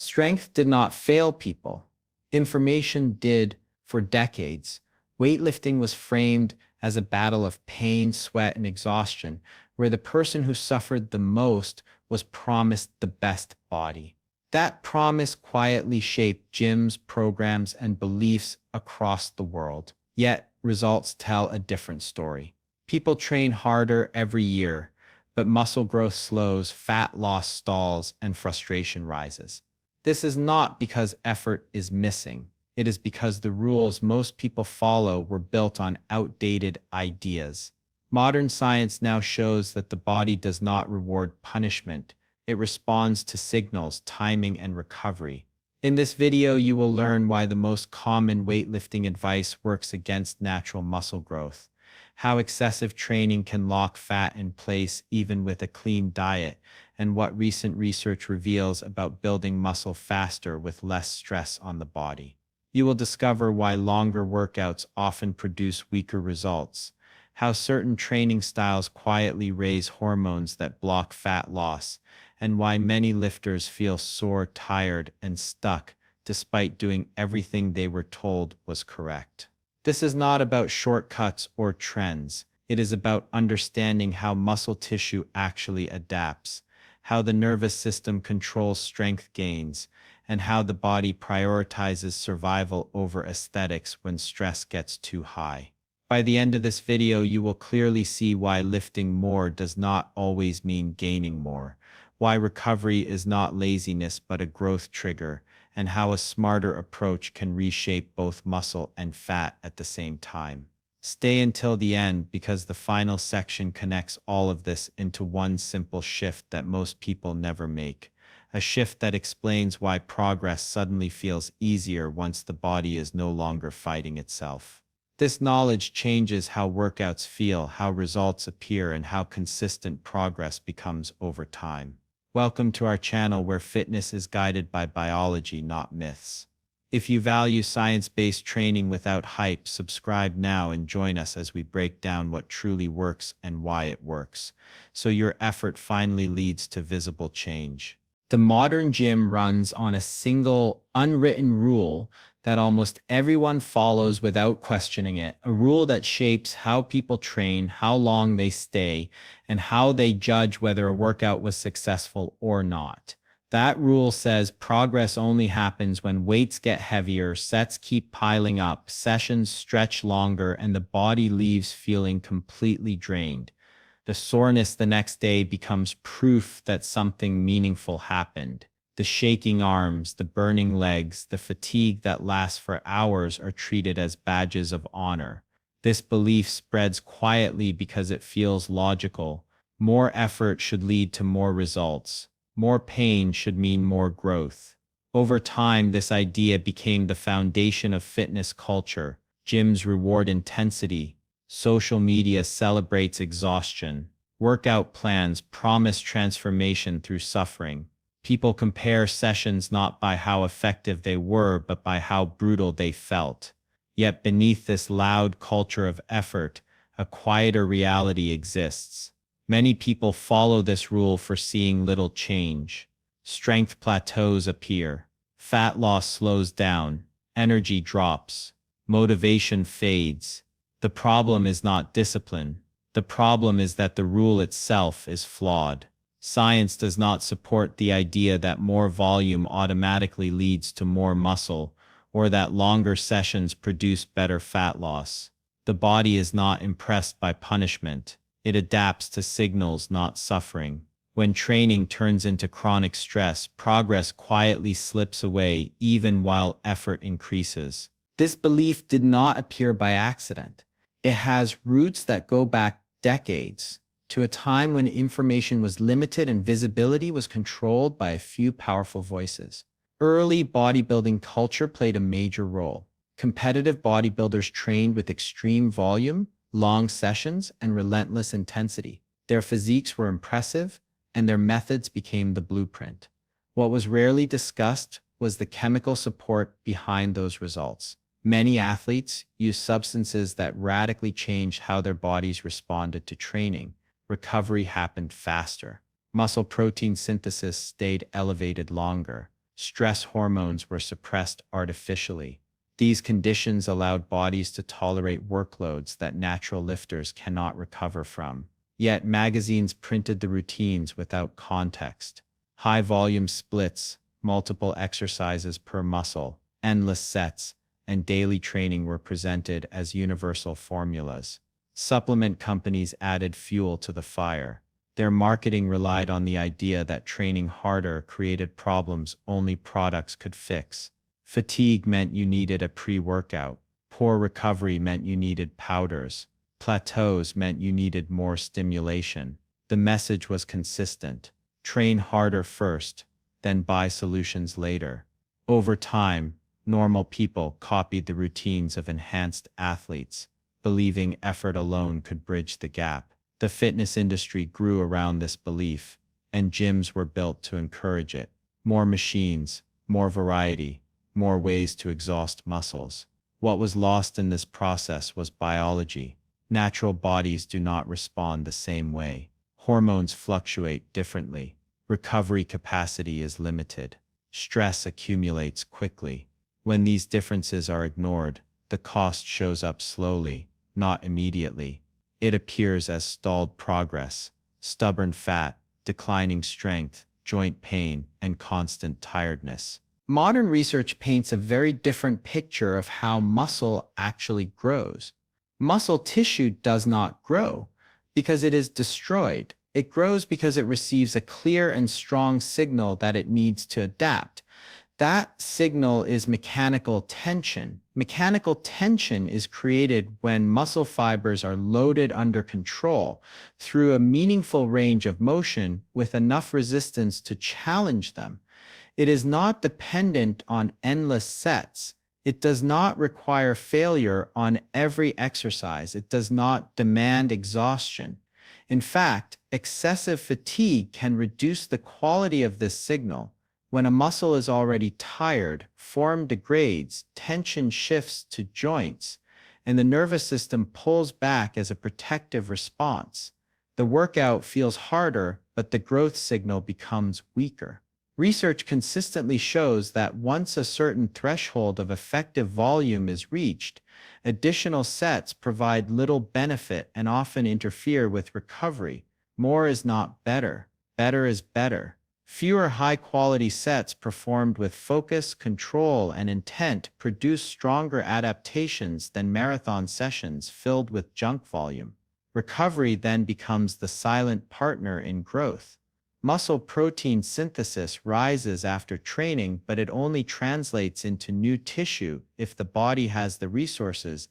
Strength did not fail people. Information did for decades. Weightlifting was framed as a battle of pain, sweat, and exhaustion, where the person who suffered the most was promised the best body. That promise quietly shaped gyms, programs, and beliefs across the world. Yet, results tell a different story. People train harder every year, but muscle growth slows, fat loss stalls, and frustration rises. This is not because effort is missing. It is because the rules most people follow were built on outdated ideas. Modern science now shows that the body does not reward punishment. It responds to signals, timing, and recovery. In this video, you will learn why the most common weightlifting advice works against natural muscle growth, how excessive training can lock fat in place even with a clean diet, and what recent research reveals about building muscle faster with less stress on the body. You will discover why longer workouts often produce weaker results, how certain training styles quietly raise hormones that block fat loss, and why many lifters feel sore, tired, and stuck despite doing everything they were told was correct. This is not about shortcuts or trends. It is about understanding how muscle tissue actually adapts, how the nervous system controls strength gains, and how the body prioritizes survival over aesthetics when stress gets too high. By the end of this video, you will clearly see why lifting more does not always mean gaining more, why recovery is not laziness but a growth trigger, and how a smarter approach can reshape both muscle and fat at the same time. Stay until the end because the final section connects all of this into one simple shift that most people never make. A shift that explains why progress suddenly feels easier once the body is no longer fighting itself. This knowledge changes how workouts feel, how results appear, and how consistent progress becomes over time. Welcome to our channel where fitness is guided by biology, not myths. If you value science-based training without hype, subscribe now and join us as we break down what truly works and why it works, so your effort finally leads to visible change. The modern gym runs on a single, unwritten rule that almost everyone follows without questioning it, a rule that shapes how people train, how long they stay, and how they judge whether a workout was successful or not. That rule says progress only happens when weights get heavier, sets keep piling up, sessions stretch longer, and the body leaves feeling completely drained. The soreness the next day becomes proof that something meaningful happened. The shaking arms, the burning legs, the fatigue that lasts for hours are treated as badges of honor. This belief spreads quietly because it feels logical. More effort should lead to more results. More pain should mean more growth. Over time, this idea became the foundation of fitness culture. Gyms reward intensity. Social media celebrates exhaustion. Workout plans promise transformation through suffering. People compare sessions not by how effective they were, but by how brutal they felt. Yet beneath this loud culture of effort, a quieter reality exists. Many people follow this rule for seeing little change. Strength plateaus appear. Fat loss slows down. Energy drops. Motivation fades. The problem is not discipline. The problem is that the rule itself is flawed. Science does not support the idea that more volume automatically leads to more muscle, or that longer sessions produce better fat loss. The body is not impressed by punishment. It adapts to signals, not suffering. When training turns into chronic stress, progress quietly slips away even while effort increases. This belief did not appear by accident. It has roots that go back decades, to a time when information was limited and visibility was controlled by a few powerful voices. Early bodybuilding culture played a major role. Competitive bodybuilders trained with extreme volume, long sessions, and relentless intensity. Their physiques were impressive, and their methods became the blueprint. What was rarely discussed was the chemical support behind those results. Many athletes used substances that radically changed how their bodies responded to training. Recovery happened faster. Muscle protein synthesis stayed elevated longer. Stress hormones were suppressed artificially. These conditions allowed bodies to tolerate workloads that natural lifters cannot recover from. Yet magazines printed the routines without context. High-volume splits, multiple exercises per muscle, endless sets, and daily training were presented as universal formulas. Supplement companies added fuel to the fire. Their marketing relied on the idea that training harder created problems only products could fix. Fatigue meant you needed a pre-workout. Poor recovery meant you needed powders. Plateaus meant you needed more stimulation. The message was consistent. Train harder first, then buy solutions later. Over time, normal people copied the routines of enhanced athletes, believing effort alone could bridge the gap. The fitness industry grew around this belief, and gyms were built to encourage it. More machines, more variety, more ways to exhaust muscles. What was lost in this process was biology. Natural bodies do not respond the same way. Hormones fluctuate differently. Recovery capacity is limited. Stress accumulates quickly. When these differences are ignored, the cost shows up slowly, not immediately. It appears as stalled progress, stubborn fat, declining strength, joint pain, and constant tiredness. Modern research paints a very different picture of how muscle actually grows. Muscle tissue does not grow because it is destroyed. It grows because it receives a clear and strong signal that it needs to adapt. That signal is mechanical tension. Mechanical tension is created when muscle fibers are loaded under control through a meaningful range of motion with enough resistance to challenge them. It is not dependent on endless sets. It does not require failure on every exercise. It does not demand exhaustion. In fact, excessive fatigue can reduce the quality of this signal. When a muscle is already tired, form degrades, tension shifts to joints, and the nervous system pulls back as a protective response. The workout feels harder, but the growth signal becomes weaker. Research consistently shows that once a certain threshold of effective volume is reached, additional sets provide little benefit and often interfere with recovery. More is not better. Better is better. Fewer high-quality sets performed with focus, control, and intent produce stronger adaptations than marathon sessions filled with junk volume. Recovery then becomes the silent partner in growth. Muscle protein synthesis rises after training, but it only translates into new tissue if the body has the resources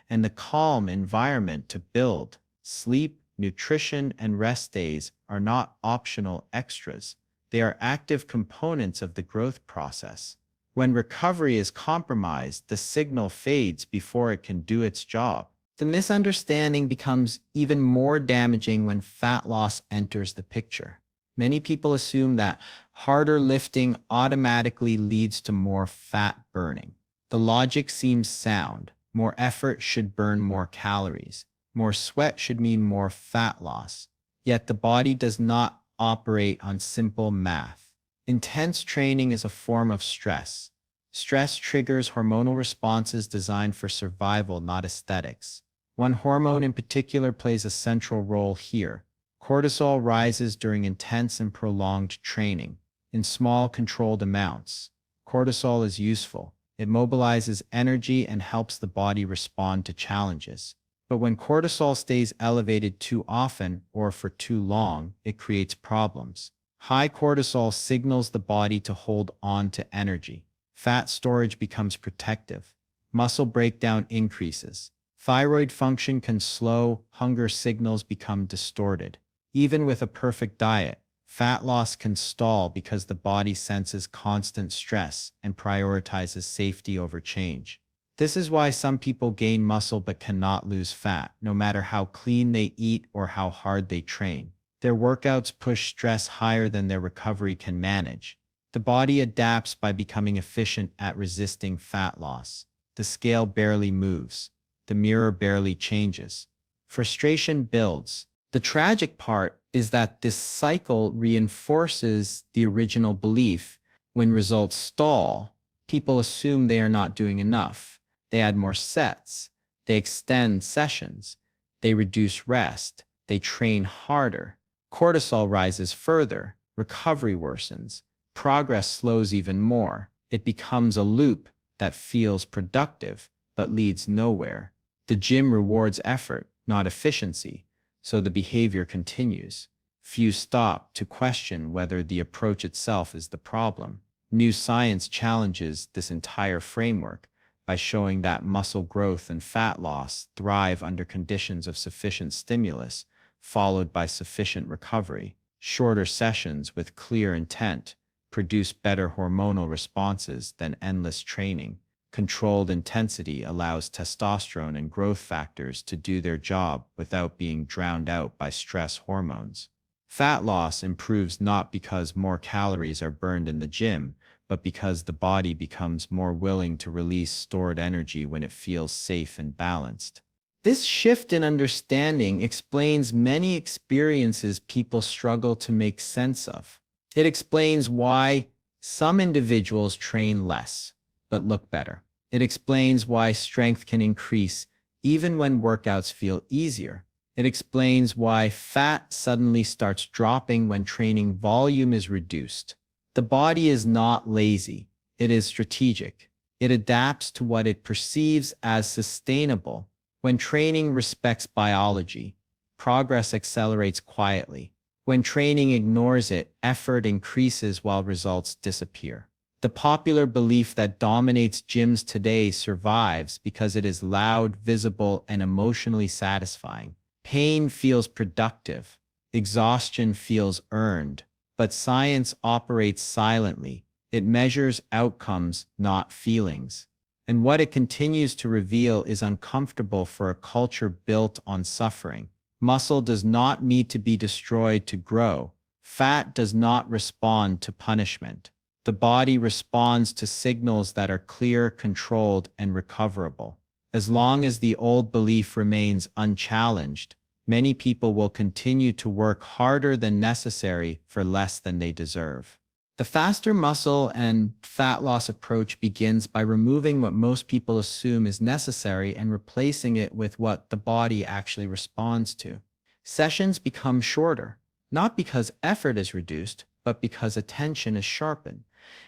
and the calm environment to build. Sleep, nutrition, and rest days are not optional extras. They are active components of the growth process. When recovery is compromised, the signal fades before it can do its job. The misunderstanding becomes even more damaging when fat loss enters the picture. Many people assume that harder lifting automatically leads to more fat burning. The logic seems sound. More effort should burn more calories. More sweat should mean more fat loss. Yet the body does not operate on simple math. Intense training is a form of stress. Stress triggers hormonal responses designed for survival, not aesthetics. One hormone in particular plays a central role here. Cortisol rises during intense and prolonged training. In small, controlled amounts, cortisol is useful. It mobilizes energy and helps the body respond to challenges. But when cortisol stays elevated too often or for too long, it creates problems. High cortisol signals the body to hold on to energy. Fat storage becomes protective. Muscle breakdown increases. Thyroid function can slow. Hunger signals become distorted. Even with a perfect diet, fat loss can stall because the body senses constant stress and prioritizes safety over change. This is why some people gain muscle but cannot lose fat, no matter how clean they eat or how hard they train. Their workouts push stress higher than their recovery can manage. The body adapts by becoming efficient at resisting fat loss. The scale barely moves. The mirror barely changes. Frustration builds. The tragic part is that this cycle reinforces the original belief When results stall, people assume they are not doing enough. They add more sets. They extend sessions. They reduce rest. They train harder. Cortisol rises further. Recovery worsens. Progress slows even more. It becomes a loop that feels productive but leads nowhere. The gym rewards effort, not efficiency, so the behavior continues. Few stop to question whether the approach itself is the problem. New science challenges this entire framework by showing that muscle growth and fat loss thrive under conditions of sufficient stimulus, followed by sufficient recovery. Shorter sessions with clear intent produce better hormonal responses than endless training. Controlled intensity allows testosterone and growth factors to do their job without being drowned out by stress hormones. Fat loss improves not because more calories are burned in the gym, but because the body becomes more willing to release stored energy when it feels safe and balanced. This shift in understanding explains many experiences people struggle to make sense of. It explains why some individuals train less, but look better. It explains why strength can increase even when workouts feel easier. It explains why fat suddenly starts dropping when training volume is reduced. The body is not lazy. It is strategic. It adapts to what it perceives as sustainable. When training respects biology, progress accelerates quietly. When training ignores it, effort increases while results disappear. The popular belief that dominates gyms today survives because it is loud, visible, and emotionally satisfying. Pain feels productive. Exhaustion feels earned. But science operates silently. It measures outcomes, not feelings. And what it continues to reveal is uncomfortable for a culture built on suffering. Muscle does not need to be destroyed to grow. Fat does not respond to punishment. The body responds to signals that are clear, controlled, and recoverable. As long as the old belief remains unchallenged, many people will continue to work harder than necessary for less than they deserve. The faster muscle and fat loss approach begins by removing what most people assume is necessary and replacing it with what the body actually responds to. Sessions become shorter, not because effort is reduced, but because attention is sharpened.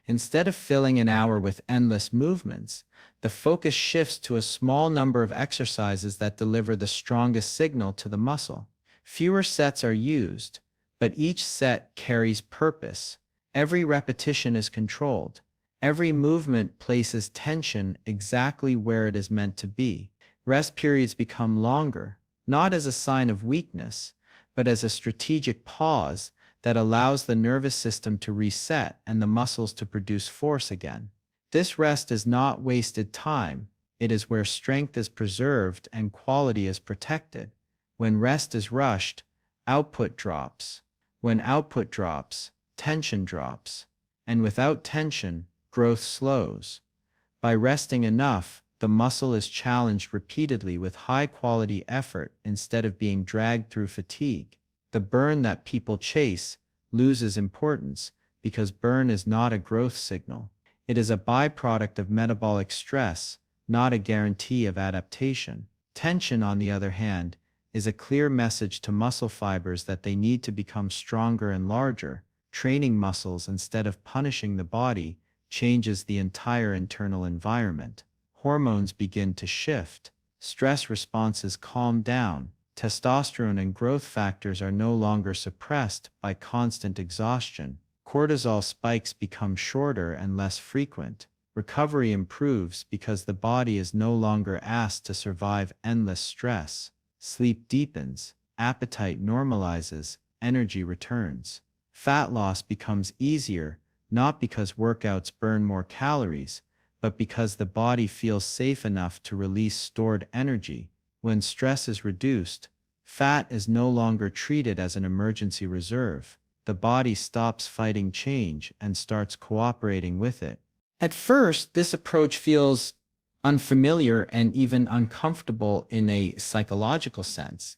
Instead of filling an hour with endless movements, the focus shifts to a small number of exercises that deliver the strongest signal to the muscle. Fewer sets are used, but each set carries purpose. Every repetition is controlled. Every movement places tension exactly where it is meant to be. Rest periods become longer, not as a sign of weakness, but as a strategic pause that allows the nervous system to reset and the muscles to produce force again. This rest is not wasted time. It is where strength is preserved and quality is protected. When rest is rushed, output drops. When output drops, tension drops. And without tension, growth slows. By resting enough, the muscle is challenged repeatedly with high-quality effort instead of being dragged through fatigue. The burn that people chase loses importance because burn is not a growth signal. It is a byproduct of metabolic stress, not a guarantee of adaptation. Tension, on the other hand, is a clear message to muscle fibers that they need to become stronger and larger. Training muscles instead of punishing the body changes the entire internal environment. Hormones begin to shift. Stress responses calm down. Testosterone and growth factors are no longer suppressed by constant exhaustion. Cortisol spikes become shorter and less frequent. Recovery improves because the body is no longer asked to survive endless stress. Sleep deepens. Appetite normalizes. Energy returns. Fat loss becomes easier, not because workouts burn more calories, but because the body feels safe enough to release stored energy. When stress is reduced, fat is no longer treated as an emergency reserve. The body stops fighting change and starts cooperating with it. At first, this approach feels unfamiliar and even uncomfortable in a psychological sense.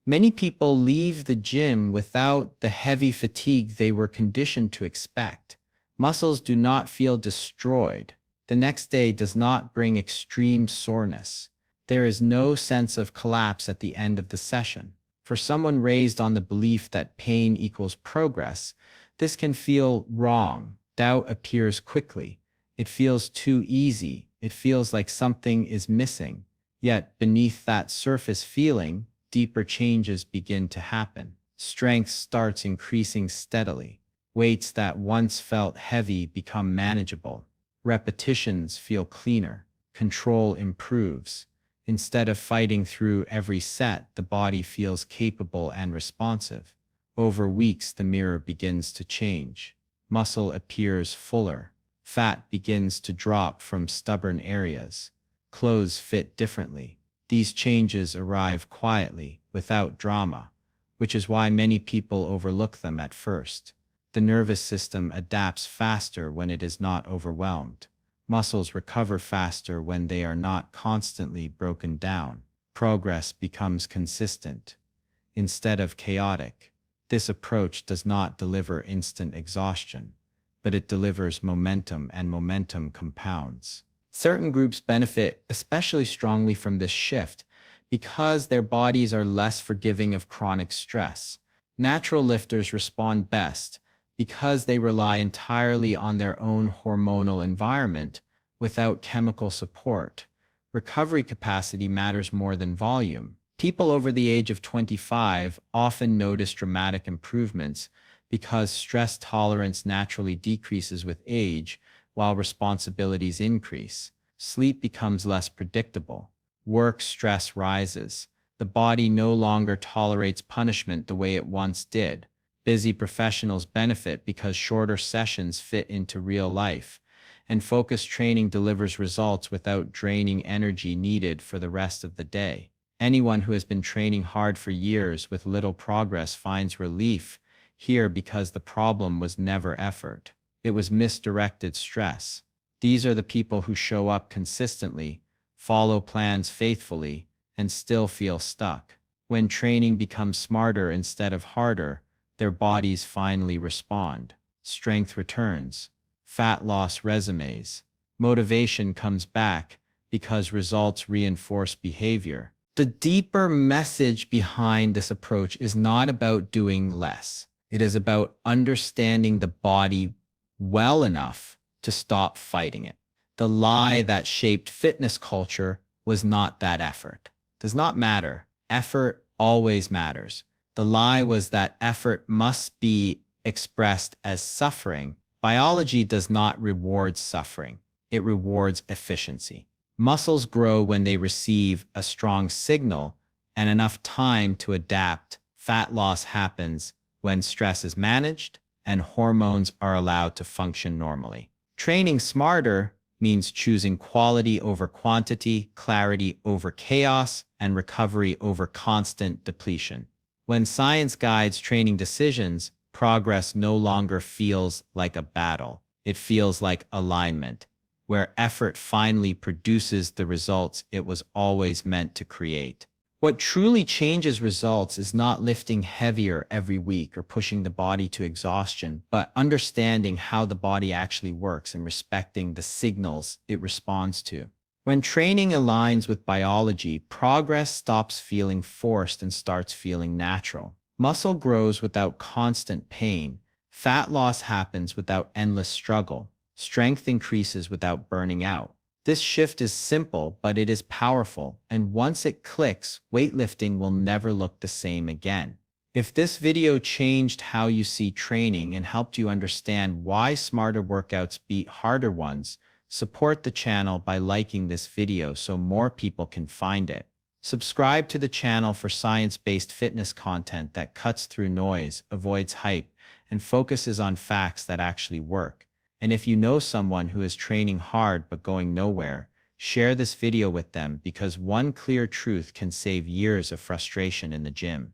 Many people leave the gym without the heavy fatigue they were conditioned to expect. Muscles do not feel destroyed. The next day does not bring extreme soreness. There is no sense of collapse at the end of the session. For someone raised on the belief that pain equals progress, this can feel wrong. Doubt appears quickly. It feels too easy. It feels like something is missing. Yet, beneath that surface feeling, deeper changes begin to happen. Strength starts increasing steadily. Weights that once felt heavy become manageable. Repetitions feel cleaner. Control improves. Instead of fighting through every set, the body feels capable and responsive. Over weeks, the mirror begins to change. Muscle appears fuller. Fat begins to drop from stubborn areas. Clothes fit differently. These changes arrive quietly, without drama, which is why many people overlook them at first. The nervous system adapts faster when it is not overwhelmed. Muscles recover faster when they are not constantly broken down. Progress becomes consistent instead of chaotic. This approach does not deliver instant exhaustion, but it delivers momentum, and momentum compounds. Certain groups benefit especially strongly from this shift because their bodies are less forgiving of chronic stress. Natural lifters respond best because they rely entirely on their own hormonal environment without chemical support. Recovery capacity matters more than volume. People over the age of 25 often notice dramatic improvements because stress tolerance naturally decreases with age while responsibilities increase. Sleep becomes less predictable. Work stress rises. The body no longer tolerates punishment the way it once did. Busy professionals benefit because shorter sessions fit into real life, and focused training delivers results without draining energy needed for the rest of the day. Anyone who has been training hard for years with little progress finds relief here because the problem was never effort. It was misdirected stress. These are the people who show up consistently, follow plans faithfully, and still feel stuck. When training becomes smarter instead of harder, their bodies finally respond. Strength returns. Fat loss resumes. Motivation comes back because results reinforce behavior. The deeper message behind this approach is not about doing less. It is about understanding the body well enough to stop fighting it. The lie that shaped fitness culture was not that effort does not matter. Effort always matters. The lie was that effort must be expressed as suffering. Biology does not reward suffering. It rewards efficiency. Muscles grow when they receive a strong signal and enough time to adapt. Fat loss happens when stress is managed and hormones are allowed to function normally. Training smarter means choosing quality over quantity, clarity over chaos, and recovery over constant depletion. When science guides training decisions, progress no longer feels like a battle. It feels like alignment, where effort finally produces the results it was always meant to create. What truly changes results is not lifting heavier every week or pushing the body to exhaustion, but understanding how the body actually works and respecting the signals it responds to. When training aligns with biology, progress stops feeling forced and starts feeling natural. Muscle grows without constant pain. Fat loss happens without endless struggle. Strength increases without burning out. This shift is simple, but it is powerful, and once it clicks, weightlifting will never look the same again. If this video changed how you see training and helped you understand why smarter workouts beat harder ones, support the channel by liking this video so more people can find it. Subscribe to the channel for science-based fitness content that cuts through noise, avoids hype, and focuses on facts that actually work. And if you know someone who is training hard but going nowhere, share this video with them because one clear truth can save years of frustration in the gym.